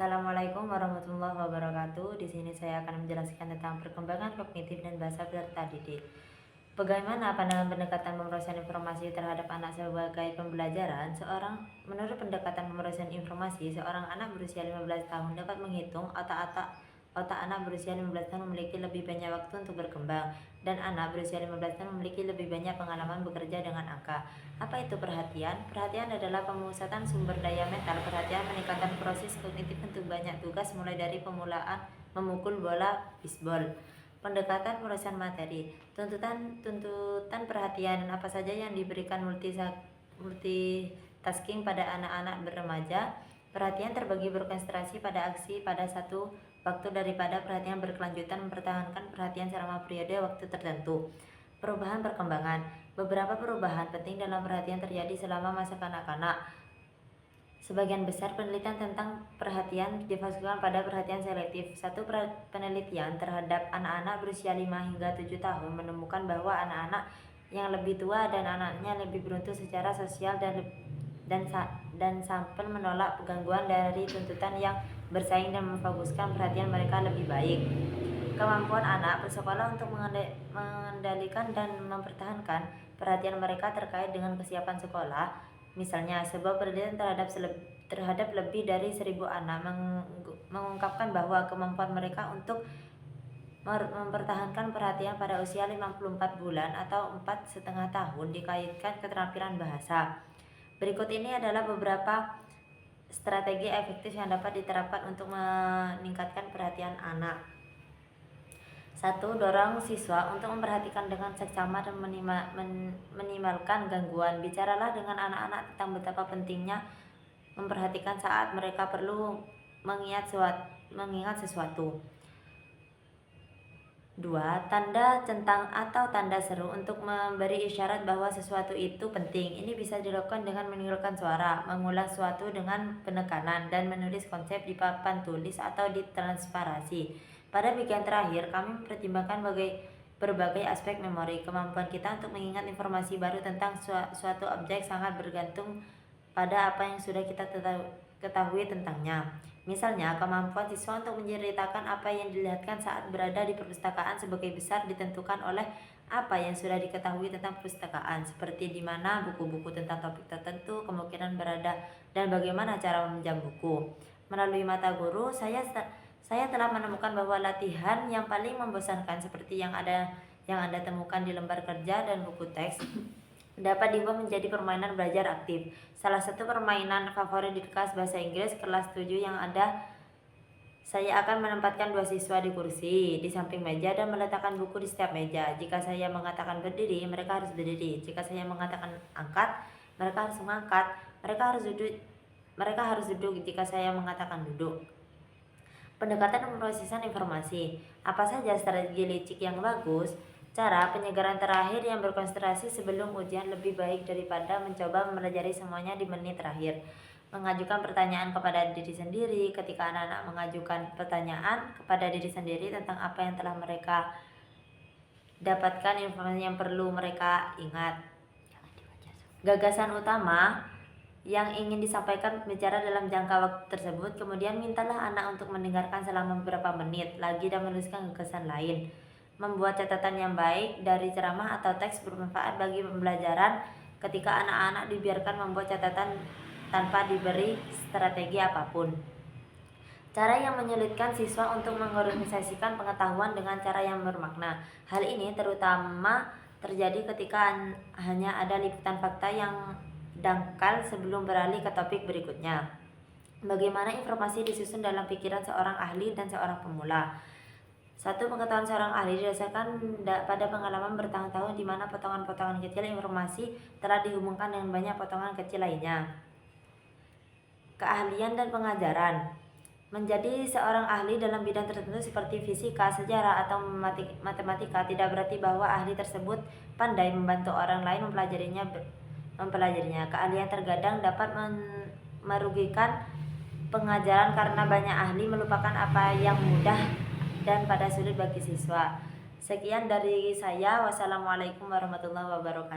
Assalamualaikum warahmatullahi wabarakatuh. Di sini saya akan menjelaskan tentang perkembangan kognitif dan bahasa peserta didik. Bagaimana pandangan pendekatan pemrosesan informasi terhadap anak sebagai pembelajaran? Menurut pendekatan pemrosesan informasi, seorang anak berusia 15 tahun dapat menghitung. Otak anak berusia 15 tahun memiliki lebih banyak waktu untuk berkembang, dan anak berusia 15 tahun memiliki lebih banyak pengalaman bekerja dengan angka. Apa itu perhatian? Perhatian adalah pemusatan sumber daya mental. Perhatian meningkatkan proses kognitif untuk banyak tugas, mulai dari pemulaan memukul bola bisbol. Pendekatan pemrosesan materi. Tuntutan perhatian apa saja yang diberikan multitasking pada anak-anak beremaja. Perhatian terbagi berkonsentrasi pada aksi pada satu waktu daripada perhatian berkelanjutan mempertahankan perhatian selama periode waktu tertentu. Perubahan perkembangan. Beberapa perubahan penting dalam perhatian terjadi selama masa kanak-kanak. Sebagian besar penelitian tentang perhatian difokuskan pada perhatian selektif. Satu penelitian terhadap anak-anak berusia 5 hingga 7 tahun menemukan bahwa anak-anak yang lebih tua dan anaknya lebih beruntung secara sosial dan sampel menolak gangguan dari tuntutan yang bersaing dan memfokuskan perhatian mereka lebih baik. Kemampuan anak bersekolah untuk mengendalikan dan mempertahankan perhatian mereka terkait dengan kesiapan sekolah. Misalnya, sebuah penelitian terhadap lebih dari 1.000 anak mengungkapkan bahwa kemampuan mereka untuk mempertahankan perhatian pada usia 54 bulan atau 4,5 tahun dikaitkan keterampilan bahasa. Berikut ini adalah beberapa strategi efektif yang dapat diterapkan untuk meningkatkan perhatian anak. 1. Dorong siswa untuk memperhatikan dengan seksama dan minimalkan gangguan. Bicaralah dengan anak-anak tentang betapa pentingnya memperhatikan saat mereka perlu mengingat sesuatu. 2. Tanda centang atau tanda seru untuk memberi isyarat bahwa sesuatu itu penting. Ini bisa dilakukan dengan meninggalkan suara, mengulang sesuatu dengan penekanan, dan menulis konsep di papan tulis atau di transparasi. Pada bagian terakhir, kami mempertimbangkan berbagai aspek memori. Kemampuan kita untuk mengingat informasi baru tentang suatu objek sangat bergantung pada apa yang sudah kita ketahui tentangnya. Misalnya, kemampuan siswa untuk menceritakan apa yang dilihatkan saat berada di perpustakaan sebagai besar ditentukan oleh apa yang sudah diketahui tentang perpustakaan, seperti di mana buku-buku tentang topik tertentu kemungkinan berada dan bagaimana cara meminjam buku. Melalui mata guru, saya telah menemukan bahwa latihan yang paling membosankan seperti yang Anda temukan di lembar kerja dan buku teks dapat diubah menjadi permainan belajar aktif. Salah satu permainan favorit di kelas bahasa Inggris kelas 7 yang ada, saya akan menempatkan 2 siswa di kursi di samping meja dan meletakkan buku di setiap meja. Jika saya mengatakan berdiri, mereka harus berdiri. Jika saya mengatakan angkat, mereka harus mengangkat. Mereka harus duduk jika saya mengatakan duduk. Pendekatan pemrosesan informasi. Apa saja strategi licik yang bagus? Cara penyegaran terakhir yang berkonsentrasi sebelum ujian lebih baik daripada mencoba mempelajari semuanya di menit terakhir. Mengajukan pertanyaan kepada diri sendiri. Ketika anak-anak mengajukan pertanyaan kepada diri sendiri tentang apa yang telah mereka dapatkan, informasi yang perlu mereka ingat. Gagasan utama yang ingin disampaikan bicara dalam jangka waktu tersebut. Kemudian mintalah anak untuk mendengarkan selama beberapa menit lagi dan menuliskan gagasan lain. Membuat catatan yang baik dari ceramah atau teks bermanfaat bagi pembelajaran ketika anak-anak dibiarkan membuat catatan tanpa diberi strategi apapun. Cara yang menyulitkan siswa untuk mengorganisasikan pengetahuan dengan cara yang bermakna. Hal ini terutama terjadi ketika hanya ada liputan fakta yang dangkal sebelum beralih ke topik berikutnya. Bagaimana informasi disusun dalam pikiran seorang ahli dan seorang pemula. 1. Pengetahuan seorang ahli didasarkan pada pengalaman bertahun-tahun di mana potongan-potongan kecil informasi telah dihubungkan dengan banyak potongan kecil lainnya. Keahlian dan pengajaran. Menjadi seorang ahli dalam bidang tertentu seperti fisika, sejarah, atau matematika tidak berarti bahwa ahli tersebut pandai membantu orang lain mempelajarinya. Keahlian terkadang dapat merugikan pengajaran karena banyak ahli melupakan apa yang mudah dan pada sulit bagi siswa. Sekian dari saya. Wassalamualaikum warahmatullahi wabarakatuh.